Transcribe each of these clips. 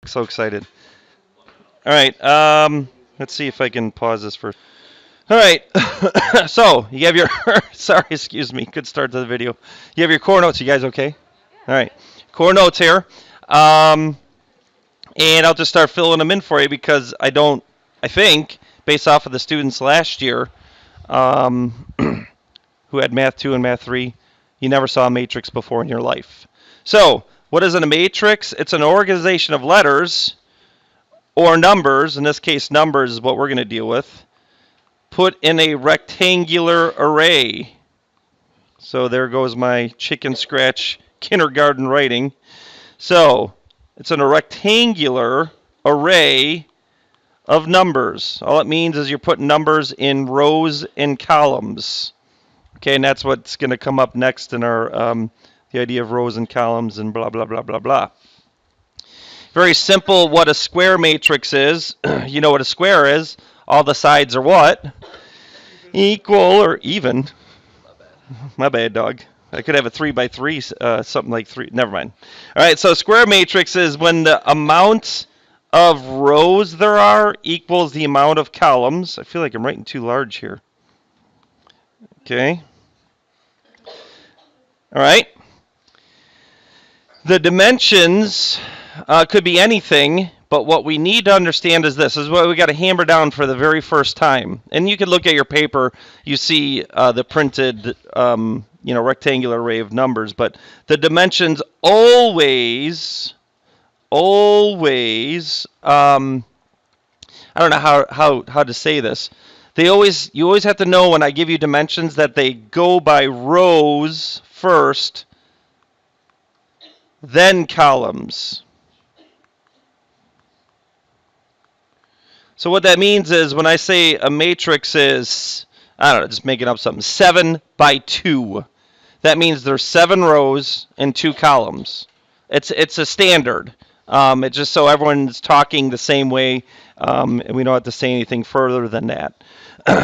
So excited. All right. Let's see if I can pause this first. All right. So you have your sorry, excuse me. Good start to the video. You have your core notes. You guys okay? All right. Core notes here. Um, and I'll just start filling them in for you because I think, based off of the students last year, um, who had Math 2 and Math 3, you never saw a matrix before in your life. So, what is a matrix? It's an organization of letters or numbers. In this case, numbers is what we're going to deal with. Put in a rectangular array. So there goes my chicken scratch kindergarten writing. So, it's in a rectangular array of numbers. All it means is you're putting numbers in rows and columns. Okay, and that's what's going to come up next in our the idea of rows and columns and blah, blah, blah, blah, blah. Very simple what a square matrix is. You know what a square is. All the sides are what? Equal or even. My bad, dog. I could have a 3 by 3, something like 3. Never mind. All right, so square matrix is when the amount of rows there are equals the amount of columns. I feel like I'm writing too large here. Okay. All right. The dimensions could be anything, but what we need to understand is this. This is what we got to hammer down for the very first time. And you can look at your paper. You see the printed, rectangular array of numbers. But the dimensions always, I don't know how to say this. You always have to know when I give you dimensions that they go by rows first, then columns. So what that means is when I say a matrix is, I don't know, just making up something, 7 by 2, that means there's 7 rows and 2 columns. It's a standard. It's just so everyone's talking the same way, and we don't have to say anything further than that.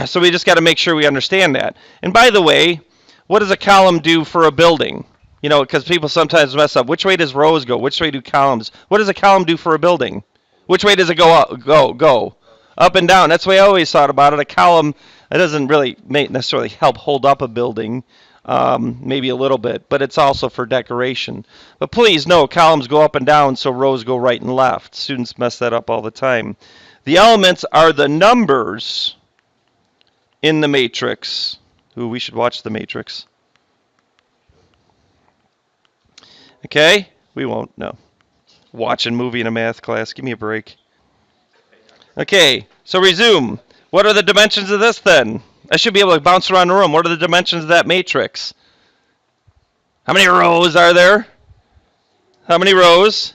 So we just got to make sure we understand that. And by the way, what does a column do for a building? You know, because people sometimes mess up. Which way does rows go? Which way do columns? What does a column do for a building? Which way does it go up? Go up and down. That's the way I always thought about it. A column, it doesn't really necessarily help hold up a building, maybe a little bit, but it's also for decoration. But please know, columns go up and down, so rows go right and left. Students mess that up all the time. The elements are the numbers in the matrix. Ooh, we should watch the Matrix. Okay? We won't, no. Watch a movie in a math class. Give me a break. Okay, so resume. What are the dimensions of this then? I should be able to bounce around the room. What are the dimensions of that matrix? How many rows are there? How many rows?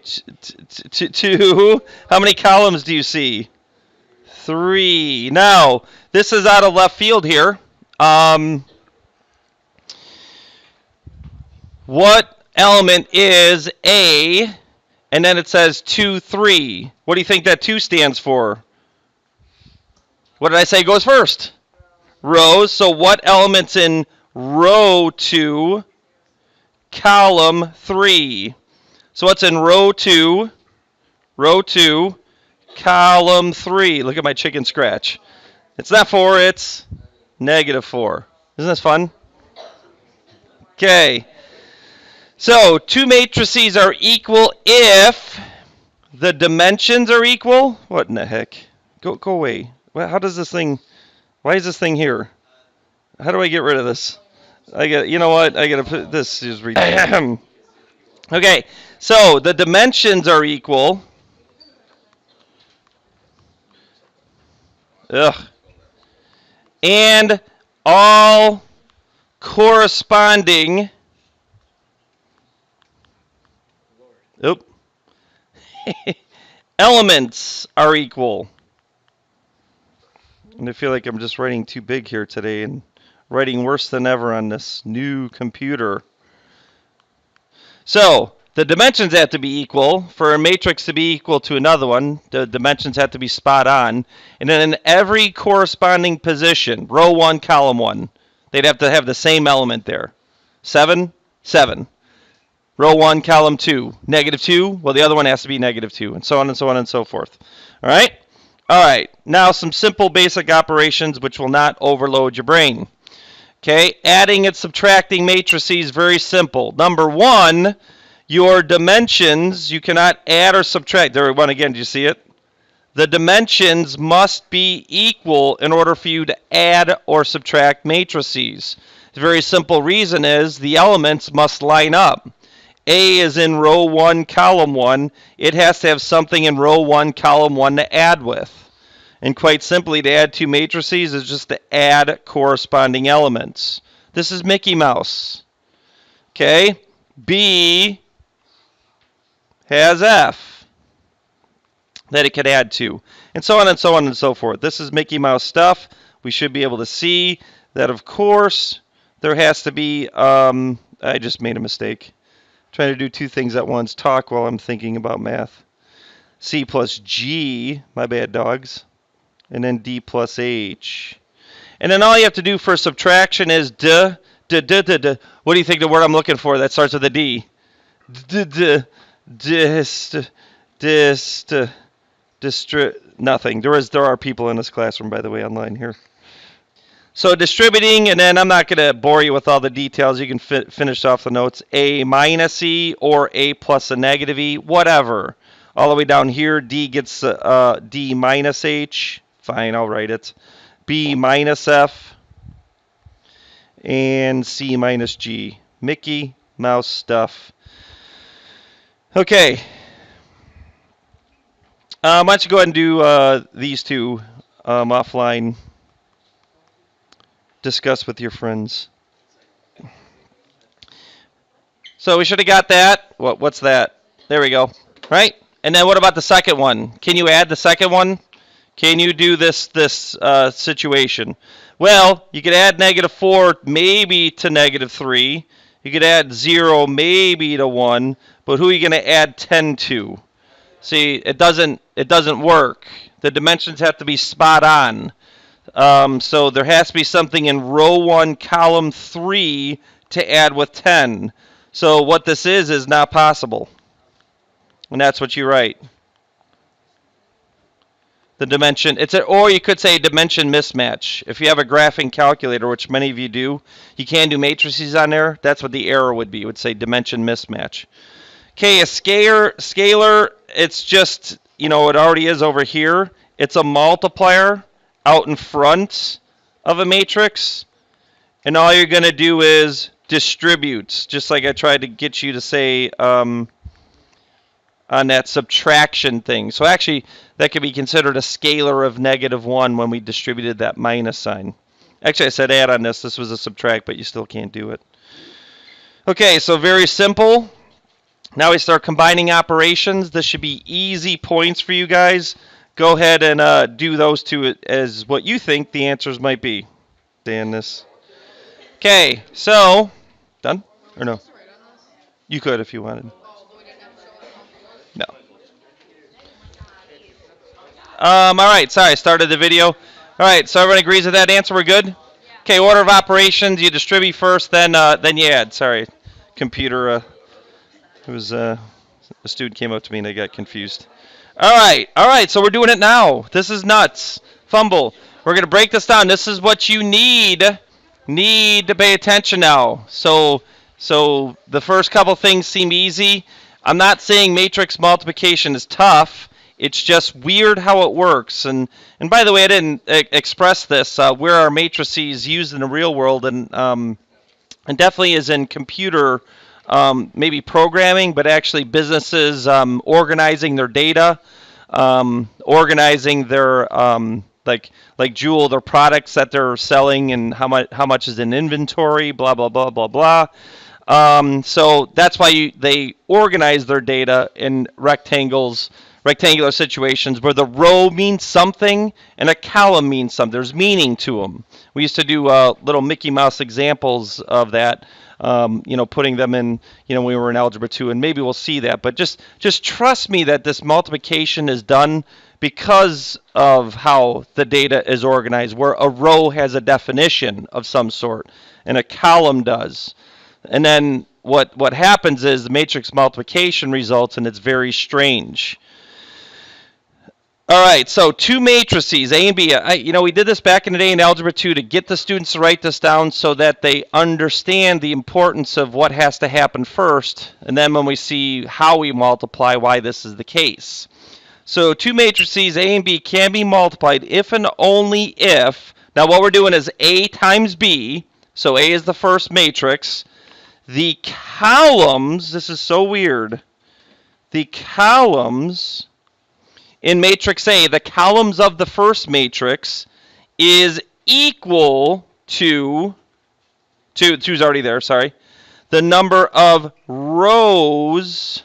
2. How many columns do you see? 3. Now, this is out of left field here. What element is A, and then it says 2, 3. What do you think that 2 stands for? What did I say goes first? Rows. So what element's in row 2, column 3? So what's in row 2? Row 2, column 3. Look at my chicken scratch. It's not 4, it's -4. Isn't this fun? Okay. So, 2 matrices are equal if the dimensions are equal. What in the heck? Go away. How does this thing, why is this thing here? How do I get rid of this? You know what? I gotta put, this is ridiculous. Okay, so the dimensions are equal. And all corresponding elements are equal. And I feel like I'm just writing too big here today and writing worse than ever on this new computer. So, the dimensions have to be equal. For a matrix to be equal to another one, the dimensions have to be spot on. And then in every corresponding position, row 1, column 1, they'd have to have the same element there. 7, 7. Row 1, column 2. Negative 2, well, the other one has to be negative 2, and so on and so on and so forth. All right? All right, now some simple basic operations which will not overload your brain. Okay, adding and subtracting matrices, very simple. Number one, your dimensions, you cannot add or subtract. There, one again, do you see it? The dimensions must be equal in order for you to add or subtract matrices. The very simple reason is the elements must line up. A is in row 1, column 1. It has to have something in row 1, column 1 to add with. And quite simply, to add two matrices is just to add corresponding elements. This is Mickey Mouse. Okay? B has F that it could add to. And so on and so on and so forth. This is Mickey Mouse stuff. We should be able to see that, of course, there has to be... I just made a mistake. Trying to do two things at once. Talk while I'm thinking about math. C plus G. My bad, dogs. And then D plus H. And then all you have to do for subtraction is D. What do you think the word I'm looking for that starts with a D? Nothing. There are people in this classroom, by the way, online here. So distributing, and then I'm not going to bore you with all the details. You can finish off the notes. A minus E or A plus a negative E, whatever. All the way down here, D gets D minus H. Fine, I'll write it. B minus F. And C minus G. Mickey Mouse stuff. Okay. Why don't you go ahead and do these two offline. Discuss with your friends. So we should have got that. What's that? There we go. Right? And then what about the second one? Can you add the second one? Can you do this situation? Well, you could add negative 4 maybe to negative 3. You could add 0 maybe to 1. But who are you going to add 10 to? See, it doesn't work. The dimensions have to be spot on. So there has to be something in row 1, column 3 to add with 10. So what this is not possible. And that's what you write. The dimension, or you could say dimension mismatch. If you have a graphing calculator, which many of you do, you can do matrices on there. That's what the error would be. It would say dimension mismatch. Okay, a scalar, it's just, it already is over here. It's a multiplier out in front of a matrix. And all you're going to do is distribute, just like I tried to get you to say on that subtraction thing. So actually, that could be considered a scalar of negative 1 when we distributed that minus sign. Actually, I said add on this. This was a subtract, but you still can't do it. Okay, so very simple. Now we start combining operations. This should be easy points for you guys. Go ahead and do those two as what you think the answers might be. Dan this. Okay, so done or no? You could if you wanted. No. All right, sorry, I started the video. All right, so everyone agrees with that answer. We're good. Okay, order of operations. You distribute first, then you add. Sorry, computer. It was a student came up to me and I got confused. All right, so we're doing it now. This is nuts. Fumble. We're going to break this down. This is what you need to pay attention now. So the first couple things seem easy. I'm not saying matrix multiplication is tough. It's just weird how it works. And by the way, I didn't express this. Where are matrices used in the real world? And definitely is in computer maybe programming, but actually businesses organizing their data, organizing their like Jewel, their products that they're selling, and how much is in inventory, blah blah blah blah blah. So that's why they organize their data in rectangular situations where the row means something and a column means something. There's meaning to them. We used to do little Mickey Mouse examples of that. Putting them in, when we were in Algebra 2, and maybe we'll see that. But just trust me that this multiplication is done because of how the data is organized, where a row has a definition of some sort, and a column does. And then what happens is the matrix multiplication results, and it's very strange. All right, so two matrices, A and B. We did this back in the day in Algebra 2 to get the students to write this down so that they understand the importance of what has to happen first, and then when we see how we multiply, why this is the case. So two matrices, A and B, can be multiplied if and only if. Now what we're doing is A times B, so A is the first matrix. The columns, this is so weird, the columns in matrix A, the columns of the first matrix is equal to, two's already there, sorry, the number of rows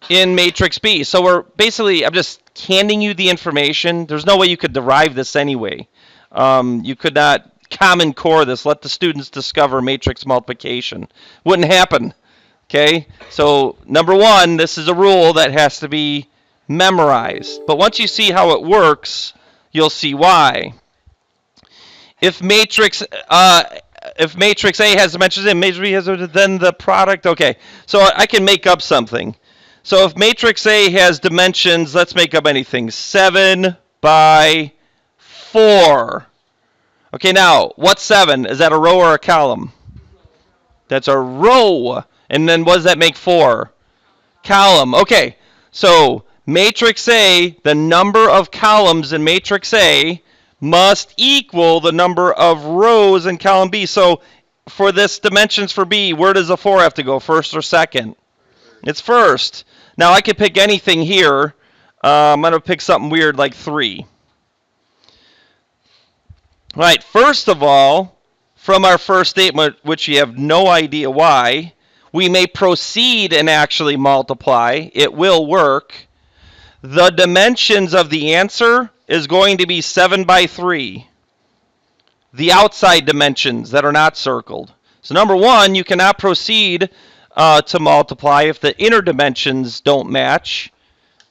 in matrix B. So I'm just handing you the information. There's no way you could derive this anyway. You could not Common Core this, let the students discover matrix multiplication. Wouldn't happen, okay? So number one, this is a rule that has to be memorized. But once you see how it works, you'll see why. If matrix A has dimensions and matrix B has then the product, okay. So I can make up something. So if matrix A has dimensions, let's make up anything, 7 by 4. Okay, now, what's 7? Is that a row or a column? That's a row. And then what does that make 4? Column. Okay, so matrix A, the number of columns in matrix A must equal the number of rows in column B. So for this dimensions for B, where does the 4 have to go, first or second? It's first. Now I could pick anything here. I'm going to pick something weird like 3. All right, first of all, from our first statement, which you have no idea why, we may proceed and actually multiply. It will work. The dimensions of the answer is going to be 7 by 3. The outside dimensions that are not circled. So number one, you cannot proceed to multiply if the inner dimensions don't match.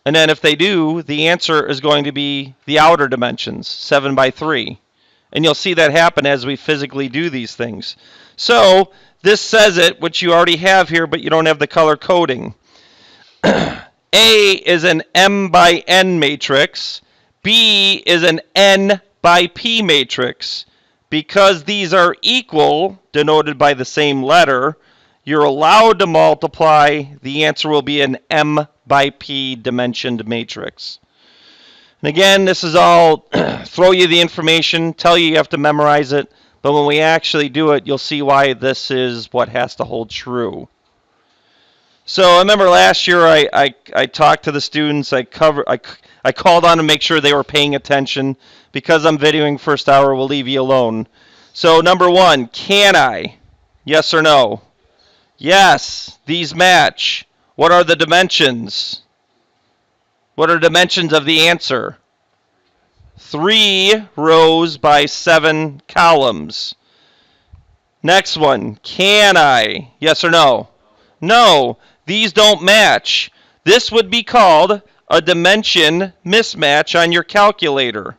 And then if they do, the answer is going to be the outer dimensions, 7 by 3. And you'll see that happen as we physically do these things. So this says it, which you already have here, but you don't have the color coding. A is an M by N matrix. B is an N by P matrix. Because these are equal, denoted by the same letter, you're allowed to multiply. The answer will be an M by P dimensioned matrix. And again, this is all throw you the information, tell you have to memorize it, but when we actually do it, you'll see why this is what has to hold true. So I remember last year I talked to the students, I called on to make sure they were paying attention. Because I'm videoing first hour, we'll leave you alone. So number one, can I? Yes or no? Yes, these match. What are the dimensions? What are the dimensions of the answer? 3 rows by 7 columns. Next one, can I? Yes or no? No, these don't match. This would be called a dimension mismatch on your calculator.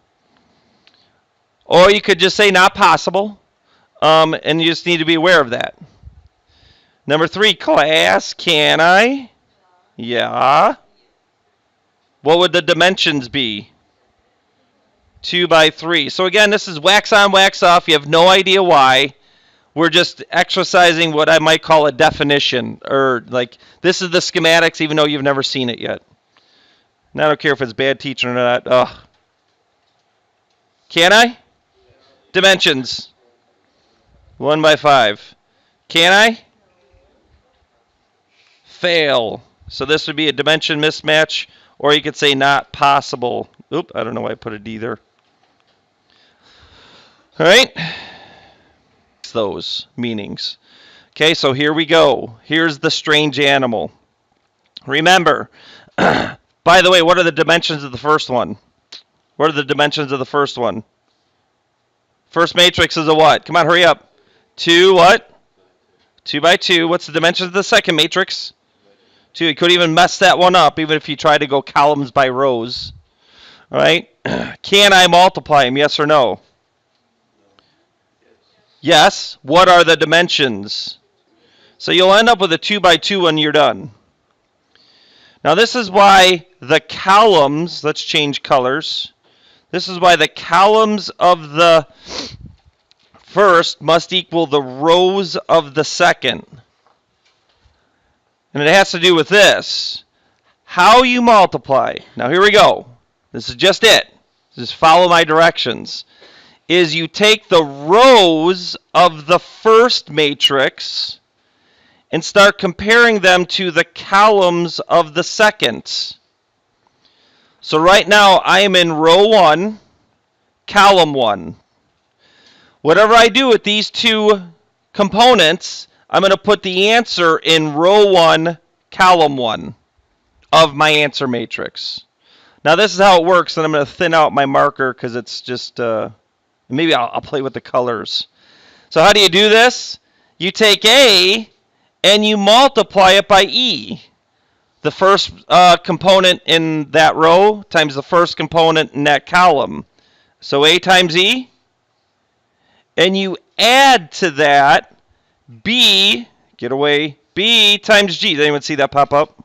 Or you could just say not possible, and you just need to be aware of that. Number 3, class, can I? Yeah. What would the dimensions be? 2 by 3. So again, this is wax on, wax off. You have no idea why. We're just exercising what I might call a definition. Or like, this is the schematics even though you've never seen it yet. And I don't care if it's bad teaching or not. Ugh. Can I? Dimensions. 1 by 5. Can I? Fail. So this would be a dimension mismatch. Or you could say not possible. Oop, I don't know why I put a D there. All right. Those meanings. Okay, so here we go. Here's the strange animal. Remember, by the way, what are the dimensions of the first one? What are the dimensions of the first one? First matrix is a what? Come on, hurry up. 2 what? 2 by 2. What's the dimensions of the second matrix? 2. You couldn't even mess that one up, even if you tried to go columns by rows. All right? Can I multiply them? Yes or no? Yes. What are the dimensions? So you'll end up with a 2 by 2 when you're done. Now this is why the columns, let's change colors. This is why the columns of the first must equal the rows of the second. And it has to do with this. How you multiply. Now here we go. This is just it. Just follow my directions. Is you take the rows of the first matrix and start comparing them to the columns of the second. So right now I am in row 1, column 1. Whatever I do with these two components, I'm going to put the answer in row 1, column 1 of my answer matrix. Now this is how it works, and I'm going to thin out my marker because it's just, maybe I'll play with the colors. So how do you do this? You take A and you multiply it by E. The first component in that row times the first component in that column. So A times E. And you add to that B, get away, B times G. Does anyone see that pop up?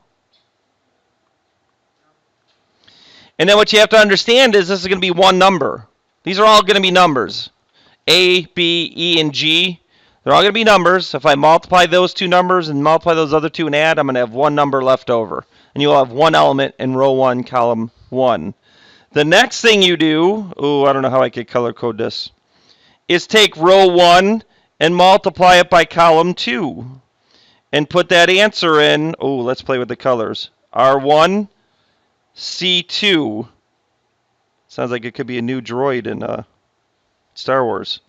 And then what you have to understand is this is going to be one number. These are all going to be numbers. A, B, E, and G. They're all going to be numbers. If I multiply those two numbers and multiply those other two and add, I'm going to have one number left over. And you'll have one element in row 1, column 1. The next thing you do, I don't know how I could color code this, is take row 1 and multiply it by column 2. And put that answer in, let's play with the colors. R1, C2. Sounds like it could be a new droid in Star Wars.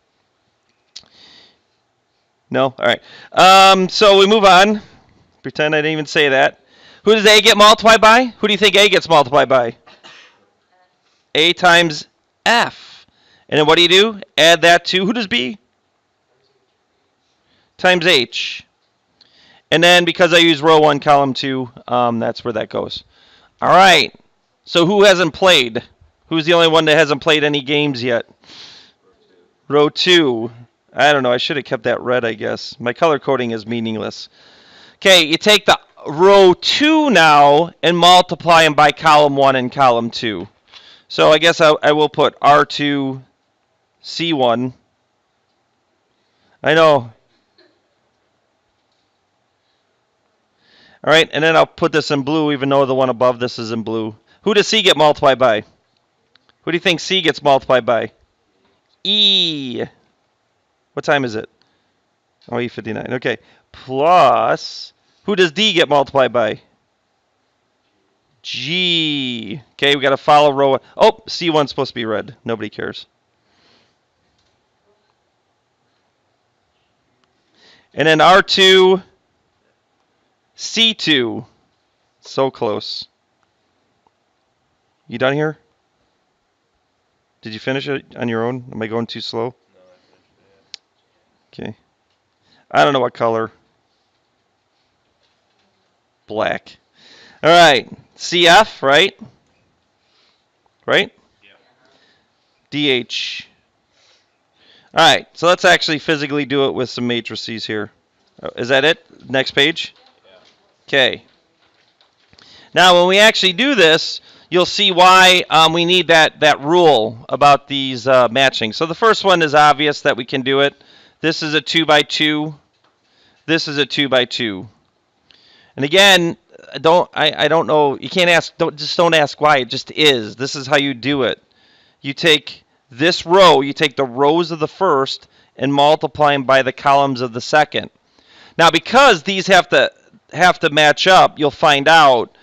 No? All right. So we move on. Pretend I didn't even say that. Who does A get multiplied by? Who do you think A gets multiplied by? A times F. And then what do? Add that to, who does B? Times H. And then because I use row 1, column 2, that's where that goes. All right. So who hasn't played? Who's the only one that hasn't played any games yet? Row 2. I don't know. I should have kept that red, I guess. My color coding is meaningless. Okay, you take the row 2 now and multiply them by column 1 and column 2. So I guess I will put R2, C1. I know. All right, and then I'll put this in blue, even though the one above this is in blue. Who does C get multiplied by? Who do you think C gets multiplied by? E. What time is it? Oh, E59. Okay. Plus, who does D get multiplied by? G. Okay, we got to follow row. Oh, C1's supposed to be red. Nobody cares. And then R2, C2. So close. You done here? Did you finish it on your own? Am I going too slow? No, I finished it. Okay. I don't know what color. Black. All right. CF, right? Right? Yeah. DH. All right. So let's actually physically do it with some matrices here. Is that it? Next page? Yeah. Okay. Now, when we actually do this, you'll see why we need that rule about these matching. So the first one is obvious that we can do it. This is a 2 by 2. This is a 2 by 2. And again, I don't know. You can't ask. Don't ask why. It just is. This is how you do it. You take this row. You take the rows of the first and multiply them by the columns of the second. Now, because these have to match up, you'll find out.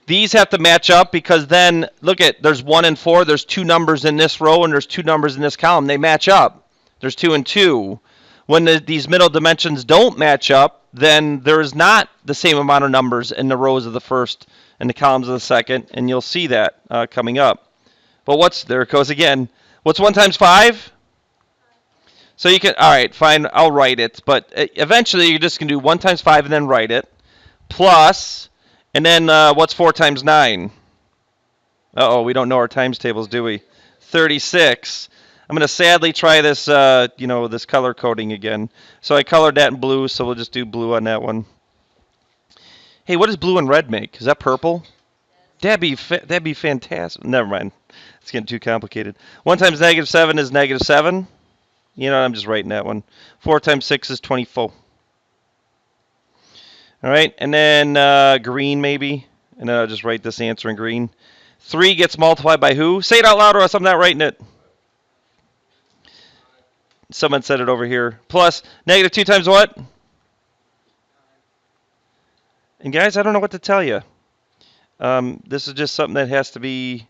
These have to match up because then, look at, there's 1 and 4. There's 2 numbers in this row and there's 2 numbers in this column. They match up. There's 2 and 2. When these middle dimensions don't match up, then there is not the same amount of numbers in the rows of the first and the columns of the second, and you'll see that coming up. But there it goes again. What's 1 times 5? So you can, all right, fine, I'll write it. But eventually you're just going to do 1 times 5 and then write it. Plus, and then what's 4 times 9? Uh-oh, we don't know our times tables, do we? 36. I'm going to sadly try this, this color coding again. So I colored that in blue, so we'll just do blue on that one. Hey, what does blue and red make? Is that purple? That'd be fantastic. Never mind. It's getting too complicated. 1 times -7 is -7. I'm just writing that one. 4 times 6 is 24. All right, and then green maybe. And then I'll just write this answer in green. 3 gets multiplied by who? Say it out loud or else I'm not writing it. Someone said it over here. Plus -2 times what? And guys, I don't know what to tell you. This is just something that has to be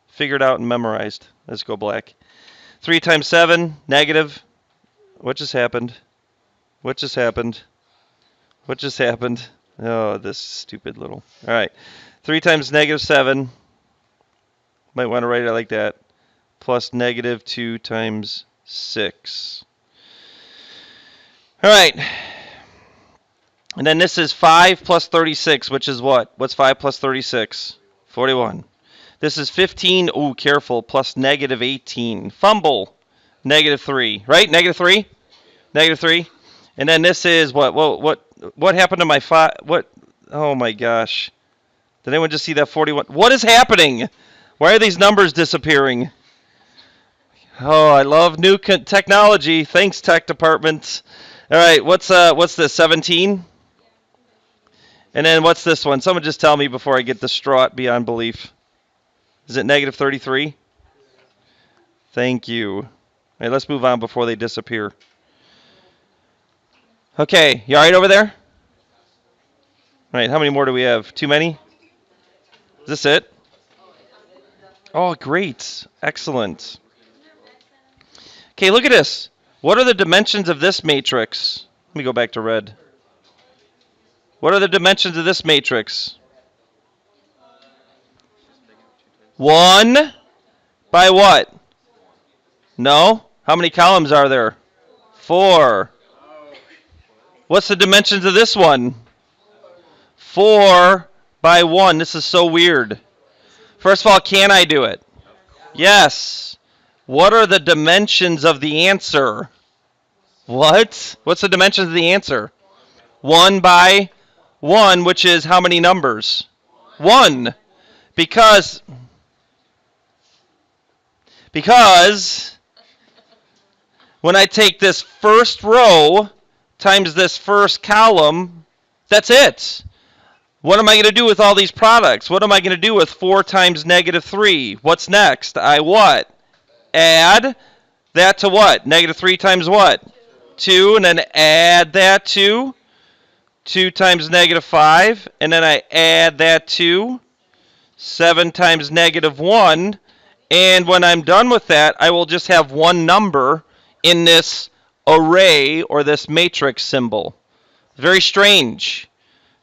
figured out and memorized. Let's go black. 3 times 7, negative. What just happened? What just happened? What just happened? Oh, this stupid little. All right. 3 times -7. Might want to write it like that. Plus -2 times 6. All right. And then this is 5 plus 36, which is what? What's 5 plus 36? 41. This is 15. Ooh, careful. Plus -18. Fumble. -3. Right? -3? -3. And then this is what? What happened to my 5? What? Oh my gosh. Did anyone just see that 41? What is happening? Why are these numbers disappearing? Oh, I love new technology. Thanks, tech department. All right, what's this? 17? And then what's this one? Someone just tell me before I get distraught beyond belief. Is it -33? Thank you. All right, let's move on before they disappear. Okay, you all right over there? All right, how many more do we have? Too many? Is this it? Oh, great. Excellent. Okay, look at this. What are the dimensions of this matrix? Let me go back to red. What are the dimensions of this matrix? 1 by what? No? How many columns are there? 4. What's the dimensions of this one? 4 by 1. This is so weird. First of all, can I do it? Yes. What are the dimensions of the answer? What? What's the dimensions of the answer? 1 by 1, which is how many numbers? 1. Because when I take this first row times this first column, that's it. What am I going to do with all these products? What am I going to do with 4 times -3? What's next? I what? Add that to what? -3 times what? 2, and then add that to 2 times -5, and then I add that to 7 times -1, and when I'm done with that, I will just have one number in this array or this matrix symbol. Very strange.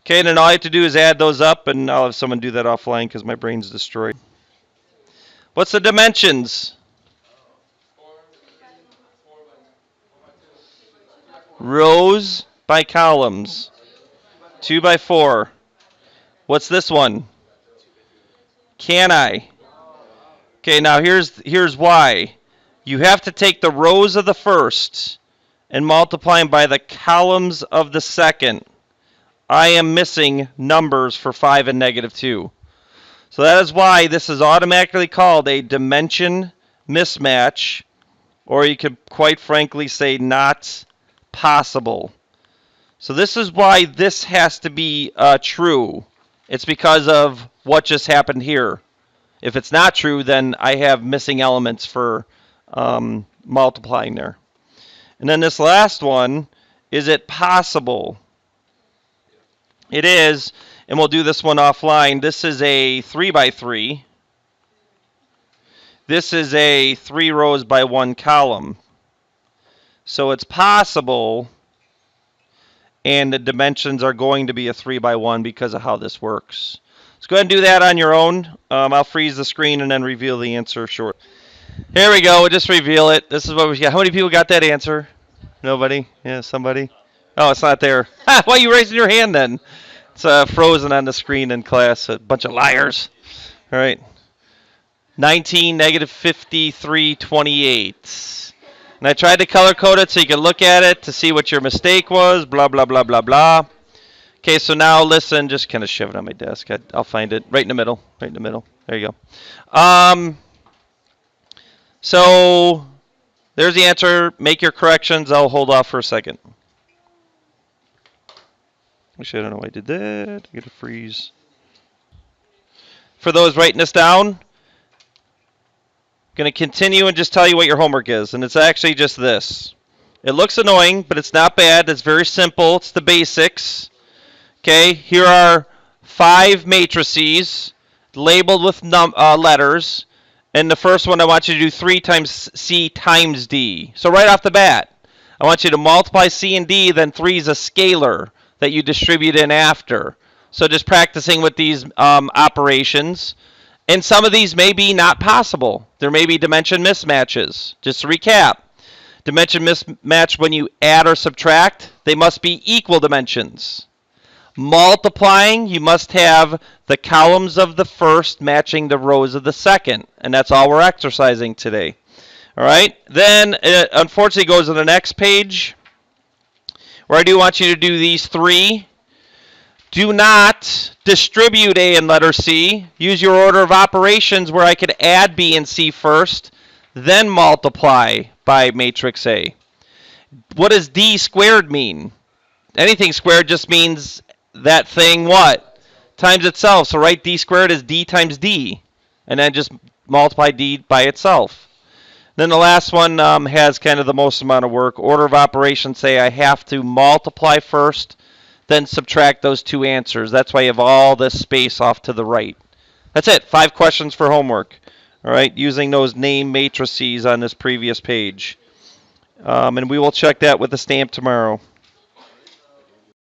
Okay, and then all I have to do is add those up, and I'll have someone do that offline because my brain's destroyed. What's the dimensions? Rows by columns. 2 by 4. What's this one? Can I? Okay, now here's why. You have to take the rows of the first and multiply them by the columns of the second. I am missing numbers for 5 and -2. So that is why this is automatically called a dimension mismatch, or you could quite frankly say not possible. So this is why this has to be true. It's because of what just happened here. If it's not true, then I have missing elements for multiplying there. And then this last one, is it possible? It is, and we'll do this one offline. This is a 3 by 3. This is a 3 rows by 1 column. So it's possible, and the dimensions are going to be a 3 by 1 because of how this works. Let's go ahead and do that on your own. I'll freeze the screen and then reveal the answer shortly. Here we go. We'll just reveal it. This is what we got. How many people got that answer? Nobody? Yeah, somebody? Oh, it's not there. Why are you raising your hand then? It's frozen on the screen in class. A bunch of liars. All right. 19, negative 53, 28. And I tried to color code it so you can look at it to see what your mistake was, blah, blah, blah, blah, blah. Okay, so now listen, just kind of shove it on my desk. I'll find it right in the middle, right in the middle. There you go. So there's the answer. Make your corrections. I'll hold off for a second. Actually, I don't know why I did that. I get a freeze. For those writing this down, I'm going to continue and just tell you what your homework is. And it's actually just this. It looks annoying, but it's not bad. It's very simple. It's the basics. Okay, here are 5 matrices labeled with letters. And the first one, I want you to do 3 times C times D. So right off the bat, I want you to multiply C and D, then 3 is a scalar that you distribute in after. So just practicing with these operations. And some of these may be not possible. There may be dimension mismatches. Just to recap, dimension mismatch when you add or subtract, they must be equal dimensions. Multiplying, you must have the columns of the first matching the rows of the second. And that's all we're exercising today. All right. Then it unfortunately goes to the next page where I do want you to do these 3. Do not distribute A and letter C. Use your order of operations where I could add B and C first, then multiply by matrix A. What does D squared mean? Anything squared just means that thing what? Times itself. So write D squared as D times D. And then just multiply D by itself. Then the last one has kind of the most amount of work. Order of operations say I have to multiply first, then subtract those 2 answers. That's why you have all this space off to the right. That's it. 5 questions for homework. All right, using those name matrices on this previous page. And we will check that with the stamp tomorrow.